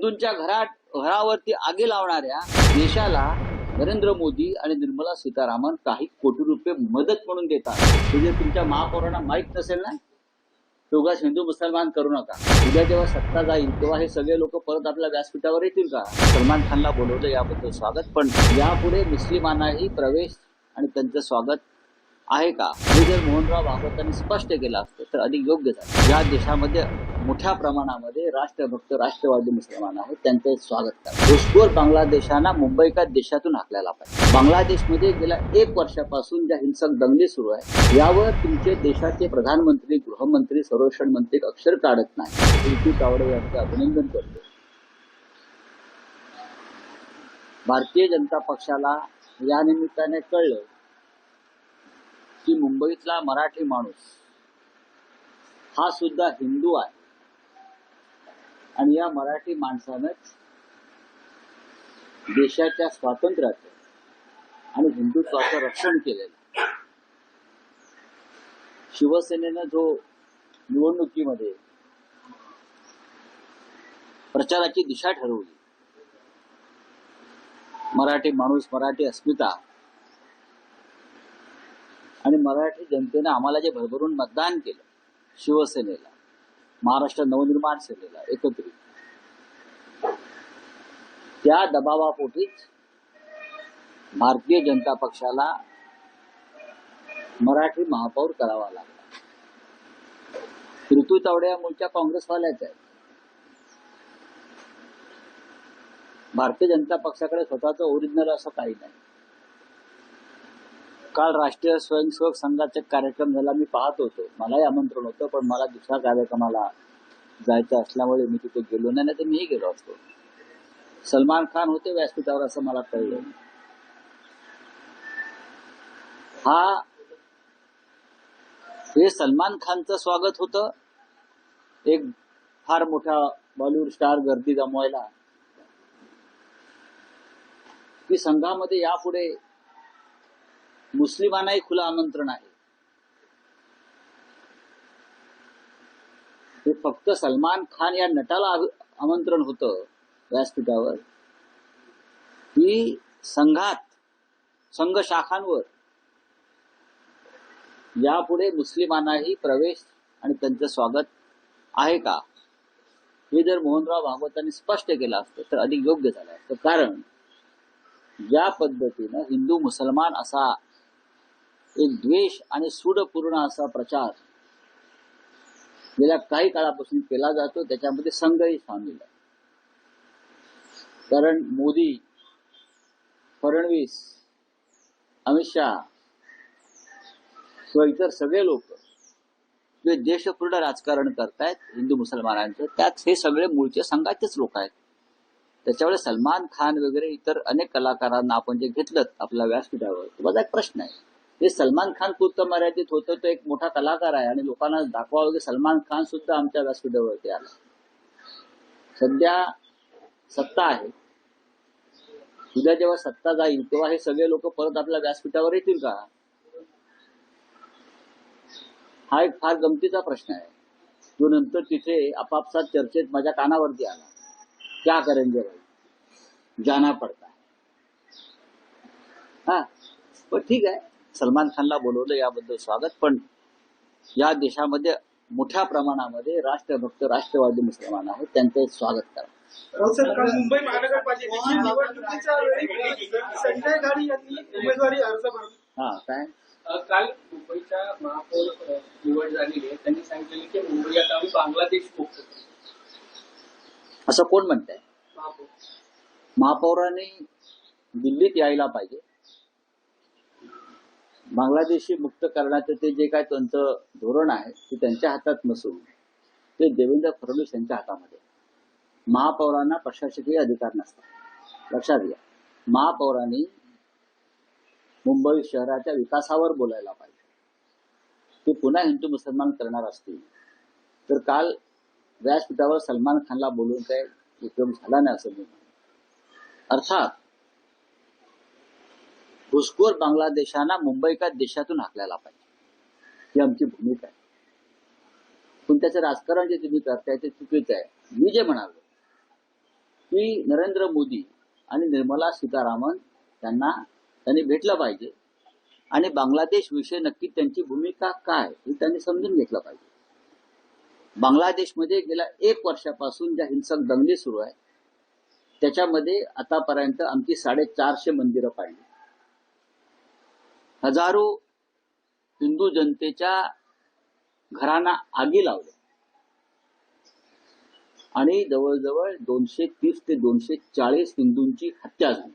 हिंदूंच्या घरावरती आगी लावणाऱ्या देशाला नरेंद्र मोदी आणि निर्मला सीतारामन काही कोटी रुपये मदत म्हणून देतात. हे जर तुमच्या महापौरांना माहीत नसेल ना, उगाच हिंदू मुसलमान करू नका. उद्या जेव्हा सत्ता जाईल तेव्हा हे सगळे लोक परत आपल्या व्यासपीठावर येतील का? सलमान खानला बोलवलं याबद्दल स्वागत, पण यापुढे मुस्लिमांनाही प्रवेश आणि त्यांचं स्वागत आहे का, हे जर मोहनराव भागवतांनी स्पष्ट केलं असतं तर अधिक योग्य झालं. या देशामध्ये मोठ्या प्रमाणामध्ये राष्ट्रभक्त राष्ट्रवादी मुसलमान आहेत, त्यांचं स्वागत करा. घुसखोर बांगलादेशांना मुंबई का देशातून हाकलायला पाहिजे. बांगलादेशमध्ये गेल्या 1 वर्षापासून ज्या हिंसक दंगली सुरू आहे यावर तुमचे देशाचे प्रधानमंत्री, गृहमंत्री, संरक्षण मंत्री अक्षर काढत नाही. ऋतू तावडे यांचं अभिनंदन करतो. भारतीय जनता पक्षाला या निमित्ताने कळलं की मुंबईतला मराठी माणूस हा सुद्धा हिंदू आहे आणि या मराठी माणसानंच देशाच्या स्वातंत्र्याचं आणि हिंदुत्वाचं रक्षण केलेलं. शिवसेनेनं जो निवडणुकीमध्ये प्रचाराची दिशा ठरवली, मराठी माणूस, मराठी अस्मिता आणि मराठी जनतेने आम्हाला जे भरभरून मतदान केलं, शिवसेनेला, महाराष्ट्र नवनिर्माण सेनेला एकत्रित, त्या दबावापोटीच भारतीय जनता पक्षाला मराठी महापौर करावा लागला. ऋतू तावडे या मूळच्या काँग्रेसवाल्याच आहेत. भारतीय जनता पक्षाकडे स्वतःचं ओरिजिनल असं काही नाही. काल राष्ट्रीय स्वयंसेवक संघाचा कार्यक्रम झाला, मी पाहत होतो. मलाही आमंत्रण होतं, पण मला दुसऱ्या कार्यक्रमाला जायचं असल्यामुळे मी तिथे गेलो नाही, तर मीही गेलो असतो. सलमान खान होते व्यासपीठावर असं मला कळलं. हे सलमान खानचं स्वागत होतं, एक फार मोठा बॉलिवूड स्टार गर्दी जमवायला, की संघामध्ये यापुढे मुस्लिमांनाही खुलं आमंत्रण आहे. हे फक्त सलमान खान या नटाला आमंत्रण होतं व्यासपीठावर, की संघ शाखांवर यापुढे मुस्लिमांनाही प्रवेश आणि त्यांचं स्वागत आहे का, हे जर मोहनराव भागवतांनी स्पष्ट केलं असतं तर अधिक योग्य झालं असतं. कारण ज्या पद्धतीनं हिंदू मुसलमान असा एक द्वेष आणि सूडपूर्ण असा प्रचार गेल्या काही काळापासून केला जातो, त्याच्यामध्ये संघही सामील आहे. कारण मोदी, फडणवीस, अमित शहा किंवा इतर सगळे लोक जे देशपूर्ण राजकारण करतायत हिंदू मुसलमानांचं, त्यात हे सगळे मूळचे संघाचेच लोक आहेत. त्याच्यामुळे सलमान खान वगैरे इतर अनेक कलाकारांना आपण जे घेतलं आपल्या व्यासपीठावर, माझा एक प्रश्न आहे, हे सलमान खान पुरतं मर्यादित होतं, तो एक मोठा कलाकार आहे आणि लोकांना दाखवावं की सलमान खान सुद्धा आमच्या व्यासपीठावरती आला. सध्या सत्ता आहे, उद्या जेव्हा सत्ता जाईल तेव्हा हे सगळे लोक परत आपल्या व्यासपीठावर येतील का? हा एक फार गमतीचा प्रश्न आहे, जो नंतर तिथे आपापसात चर्चेत माझ्या कानावरती आला. क्या करेंगे भाई, जाना पडता. पण ठीक आहे, सलमान खानला बोलवलं याबद्दल स्वागत, पण या देशामध्ये मोठ्या प्रमाणामध्ये राष्ट्रभक्त राष्ट्रवादी मुसलमान आहेत, त्यांचं स्वागत करा. मुंबई महानगरपालिकेच्या निवडणुकीच्या वेळी संजय गाडी यांनी उमेदवारी अर्ज भरला. काय काल मुंबईच्या महापौर निवड झालेली आहे, त्यांनी सांगितलं की मुंबई आता बांगलादेश मुक्त. असं कोण म्हणतंय? महापौरांनी दिल्लीत यायला पाहिजे. बांगलादेशी मुक्त करण्याचं ते जे काय त्यांचं धोरण आहे ते त्यांच्या हातात नसून ते देवेंद्र फडणवीस यांच्या हातामध्ये. महापौरांना प्रशासकीय अधिकार नसतात, लक्षात घ्या. महापौरांनी मुंबई शहराच्या विकासावर बोलायला पाहिजे. ते पुन्हा हिंदू मुसलमान करणार असतील तर काल व्यासपीठावर सलमान खानला बोलून काय उपयोग झाला नाही असं मी म्हणतो. अर्थात घुसखोर बांगलादेशांना मुंबई का देशातून हाकलायला पाहिजे, ही आमची भूमिका आहे. पण त्याचं राजकारण जे तुम्ही करताय ते चुकीचं आहे. मी जे म्हणालो की नरेंद्र मोदी आणि निर्मला सीतारामन त्यांनी भेटलं पाहिजे आणि बांगलादेश विषयी नक्की त्यांची भूमिका काय हे त्यांनी समजून घेतलं पाहिजे. बांगलादेशमध्ये गेल्या 1 वर्षापासून ज्या हिंसक दंगली सुरू आहेत त्याच्यामध्ये आतापर्यंत आमची 450 मंदिरं पाडली, हजारो हिंदू जनतेच्या घरांना आगी लावल्या आणि जवळजवळ 230 ते 240 हिंदूंची हत्या झाली.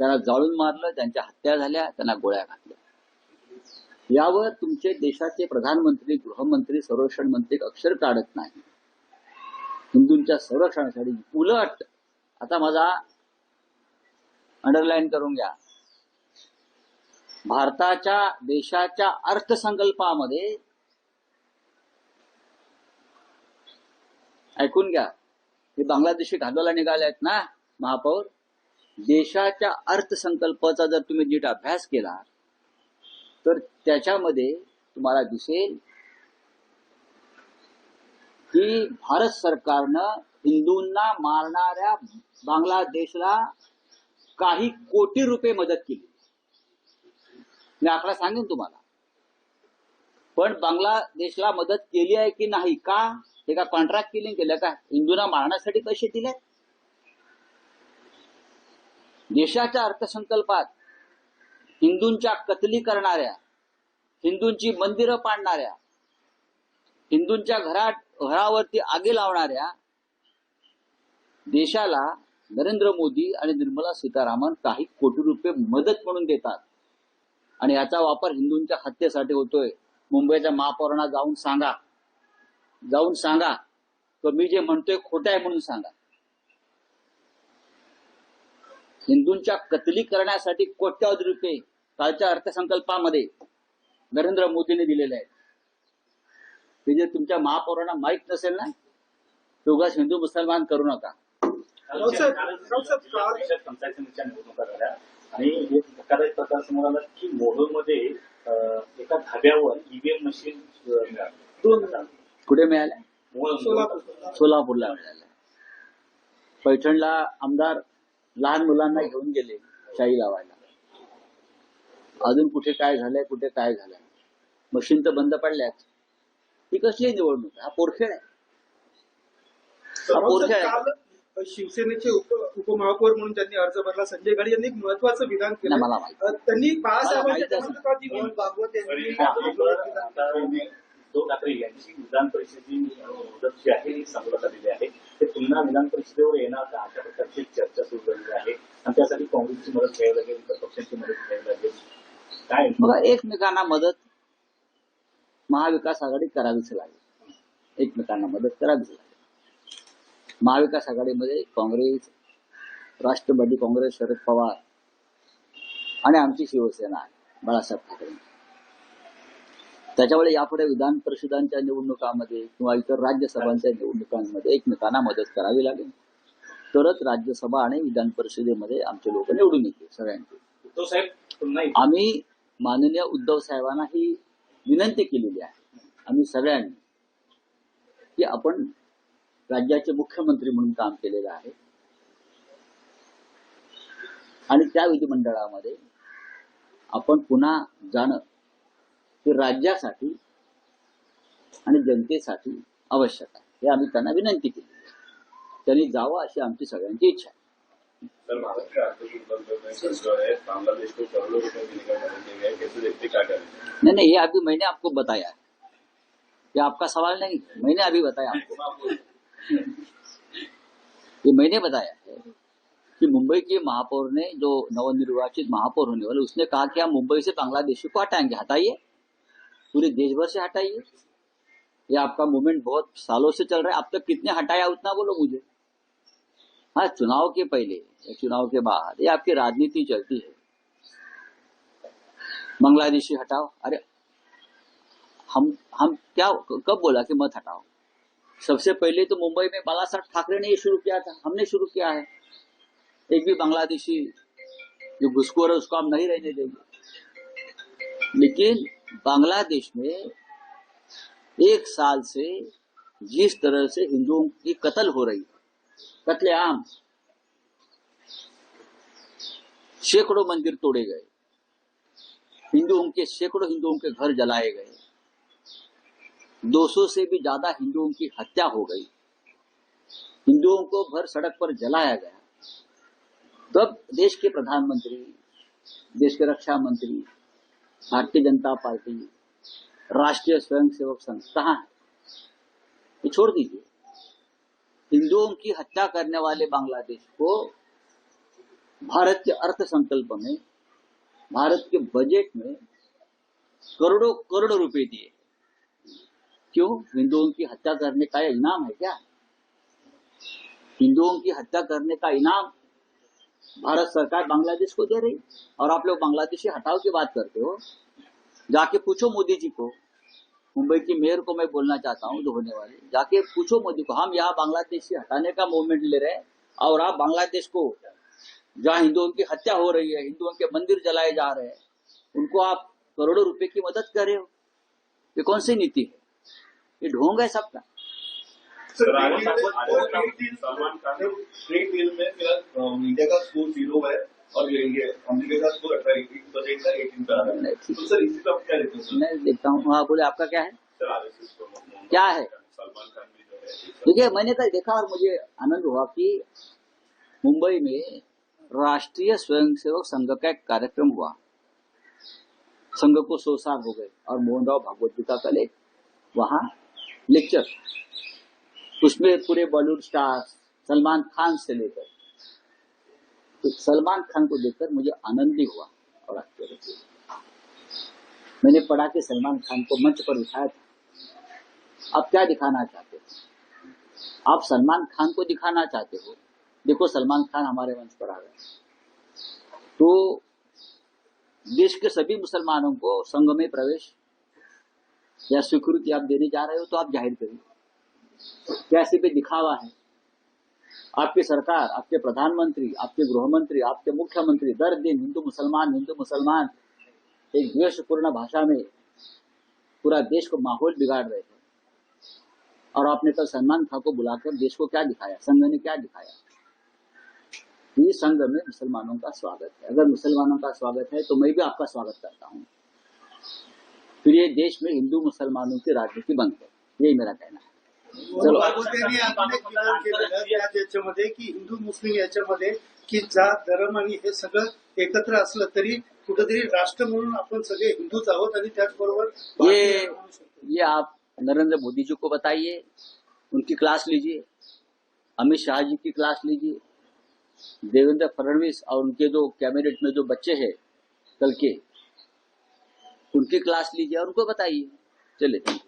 त्यांना जाळून मारलं, त्यांच्या हत्या झाल्या, त्यांना गोळ्या घातल्या. यावर तुमचे देशाचे प्रधानमंत्री, गृहमंत्री, संरक्षण मंत्री अक्षर काढत नाही हिंदूंच्या संरक्षणासाठी. उलट आता माझा अंडरलाईन करून घ्या, भारताच्या देशाच्या अर्थसंकल्पामध्ये ऐकून घ्या, हे बांगलादेशी घालवायला निघाले आहेत ना महापौर, देशाच्या अर्थसंकल्पाचा जर तुम्ही नीट अभ्यास केला तर त्याच्यामध्ये तुम्हाला दिसेल की भारत सरकारनं हिंदूंना मारणाऱ्या बांगलादेशला काही कोटी रुपये मदत केली. मी आकडा सांगेन तुम्हाला. पण बांगलादेशला मदत केली आहे की नाही, का हे का कॉन्ट्रॅक्ट किलिंग केलं का, हिंदूंना मारण्यासाठी पैसे दिले? देशाच्या अर्थसंकल्पात हिंदूंच्या कतली करणाऱ्या, हिंदूंची मंदिरं पाडणाऱ्या, हिंदूंच्या घरावरती आगी लावणाऱ्या देशाला नरेंद्र मोदी आणि निर्मला सीतारामन काही कोटी रुपये मदत म्हणून देतात आणि याचा वापर हिंदूंच्या हत्येसाठी होतोय. मुंबईच्या महापौरांना जाऊन सांगा तर मी जे म्हणतोय खोटं आहे म्हणून सांगा. हिंदूंच्या कतली करण्यासाठी कोट्यावधी रुपये कालच्या अर्थसंकल्पामध्ये नरेंद्र मोदींनी दिलेले आहेत. ते जे तुमच्या महापौरांना माहीत नसेल ना, उगाच हिंदू मुसलमान करू नका. पंचायतीच्या निवडणुका झाल्या आणि एक धक्कादायक प्रकार समोर आला की मोहोळमध्ये एका धाब्यावर ईव्हीएम मशीन कुठे मिळाल्या? सोलापूर. सोलापूरला मिळाल्या. पैठणला आमदार लहान मुलांना घेऊन गेले शाही लावायला. अजून कुठे काय झालंय? मशीन तर बंद पडल्याच. ही कसली निवडणूक? हा पोरखेड आहे. काल शिवसेनेचे उपमहापौर म्हणून त्यांनी अर्ज भरला संजय गाडी यांनी एक महत्वाचं विधान केलं. मला माहिती. त्यांनी बाळासाहेबांच्या मला माहिती जन्मशताब्दी निमित्त भागवत यांनी उद्धव ठाकरे यांची विधान परिषदेची मुदत जी आहे ती संपत आलेली आहे. ते पुन्हा विधान परिषदेवर येणार का अशा प्रकारची चर्चा सुरू झालेली आहे आणि त्यासाठी काँग्रेसची मदत घ्यावी लागेल, इतर पक्षांची मदत घ्यावी लागेल. काय बघा, एकमेकांना मदत महाविकास आघाडी करावीच लागेल. एकमेकांना मदत करावीच लागेल. महाविकास आघाडीमध्ये काँग्रेस, राष्ट्रवादी काँग्रेस, शरद पवार आणि आमची शिवसेना आहे बाळासाहेब ठाकरे. त्याच्यामुळे यापुढे विधान परिषदांच्या निवडणुकांमध्ये किंवा इतर राज्यसभांच्या निवडणुकांमध्ये एकमेकांना मदत करावी लागेल, तरच राज्यसभा आणि विधान परिषदेमध्ये आमचे लोक निवडून येतील सगळ्यांचे. उद्धव साहेब पुन्हा आम्ही माननीय उद्धव साहेबांना ही विनंती केलेली आहे, आम्ही सगळ्यांनी, की आपण राज्याचे मुख्यमंत्री म्हणून काम केलेलं आहे आणि त्या विधिमंडळामध्ये आपण पुन्हा जाणं हे राज्यासाठी आणि जनतेसाठी आवश्यक आहे. हे आम्ही त्यांना विनंती केली. त्यांनी जावं अशी आमची सगळ्यांची इच्छा आहे. सर, महाराष्ट्र अर्थसंकल्प में जो है बांग्लादेश को करोड़ों रुपए देने का वचन दिया है, कैसे देखते क्या करें? नहीं, ये अभी मैंने आपको बताया है, ये आपका सवाल नहीं, मैंने अभी बताया आपको. ये मैंने बताया है कि मुंबई के महापौर ने, जो नवनिर्वाचित महापौर होने वाले, उसने कहा कि हम मुंबई से बांग्लादेशी को हटाएंगे. हटाइए, पूरे देश भर से हटाइए. ये आपका मूवमेंट बहुत सालों से चल रहा है. अब तक कितने हटाया उतना बोलो मुझे. हाँ, चुनाव के पहले या चुनाव के बाद ये आपकी राजनीति चलती है. बांग्लादेशी हटाओ. अरे हम क्या कब बोला कि मत हटाओ? सबसे पहले तो मुंबई में बाला साहब ठाकरे ने ये शुरू किया था, हमने शुरू किया है. एक भी बांग्लादेशी जो घुसखोर है उसको हम नहीं रहने देंगे. लेकिन बांग्लादेश में 1 साल से जिस तरह से हिंदुओं की कत्ल हो रही है, कत्लेआम, सैकड़ों मंदिर तोड़े गए, सैकड़ों हिंदुओं के घर जलाए गए, 200 से भी ज्यादा हिंदुओं की हत्या हो गई, हिंदुओं को भर सड़क पर जलाया गया। तब देश के प्रधानमंत्री, देश के रक्षा मंत्री, भारतीय जनता पार्टी, राष्ट्रीय स्वयंसेवक संघ कहाँ है? ये छोड़ दीजिए। हिंदुओं की हत्या करने वाले बांग्लादेश को भारत के अर्थ संकल्प में, भारत के बजट में करोड़ों करोड़ रुपए दिए। क्यों? हिंदुओं की हत्या करने का इनाम है क्या? हिंदुओं की हत्या करने का इनाम भारत सरकार बांग्लादेश को दे रही, और आप लोग बांग्लादेशी हटाओ की बात करते हो। जाके पूछो मोदी जी को, मुंबई की मेयर को मैं बोलना चाहता हूँ जो होने वाली, जाके पूछो मोदी को, हम यहाँ बांग्लादेशी हटाने का मूवमेंट ले रहे हैं और आप बांग्लादेश को, जहाँ हिंदुओं की हत्या हो रही है, हिंदुओं के मंदिर जलाए जा रहे हैं, उनको आप करोड़ों रुपए की मदद कर रहे हो। ये कौन सी नीति है? ये ढोंग है सबका। सलमान खान ट्रेड डील में इंडिया का स्कोर 0 है और अमेरिका का स्कोर 18% का 18 पर आ रहा है। तो सर इसी पर आप क्या देखते हैं? मैं देखता हूँ। हाँ बोले, आपका क्या है? सर आरएसएस क्या है? सलमान खान भी जो है, देखिए, मैंने कल देखा और मुझे आनंद हुआ कि मुंबई में राष्ट्रीय स्वयंसेवक संघ का एक कार्यक्रम हुआ। संघ को 100 साल हो गए और मोहन राव भागवत जी का कल एक वहां लेक्चर, उसमें पूरे बॉलीवुड स्टार्स, सलमान खान से लेकर, तो सलमान खान को देखकर मुझे आनंद भी हुआ और आश्चर्य हुआ। मैंने पढ़ा कि सलमान खान को मंच पर उठाया था। आप क्या दिखाना चाहते हो? आप सलमान खान को दिखाना चाहते हो? देखो, सलमान खान हमारे मंच पर आ गए। तो देश के सभी मुसलमानों को संघ में प्रवेश या स्वीकृति आप देने जा रहे हो, तो आप जाहिर करिए। कैसे पे दिखावा है? आपकी सरकार, आपके प्रधानमंत्री, आपके गृह मंत्री, आपके मुख्यमंत्री दर दिन हिंदू मुसलमान एक द्वेषपूर्ण भाषा में पूरा देश को माहौल बिगाड़ रहे थे, और आपने कल सलमान खान को बुलाकर देश को क्या दिखाया? संघ ने क्या दिखाया? ये संघ में मुसलमानों का स्वागत है। अगर मुसलमानों का स्वागत है तो मैं भी आपका स्वागत करता हूँ। फिर ये देश में हिंदू मुसलमानों की राजनीति बंद है, यही मेरा कहना है। चलो, त्यांनी अनेक विधान केलेलं याच्यामध्ये की हिंदू मुस्लिम याच्यामध्ये की जात धर्म आणि हे सगळं एकत्र असलं तरी कुठेतरी राष्ट्र म्हणून आपण सगळे हिंदूच आहोत आणि त्याचबरोबर ये आप नरेंद्र मोदी जी को बताइए, उनकी क्लास लीजिए, अमित शाह जी की क्लास लीजिए, देवेंद्र फडणवीस और उनके जो कैबिनेट में जो बच्चे हैं कल के, उनकी क्लास लीजिए और उनको बताइए। चलिए।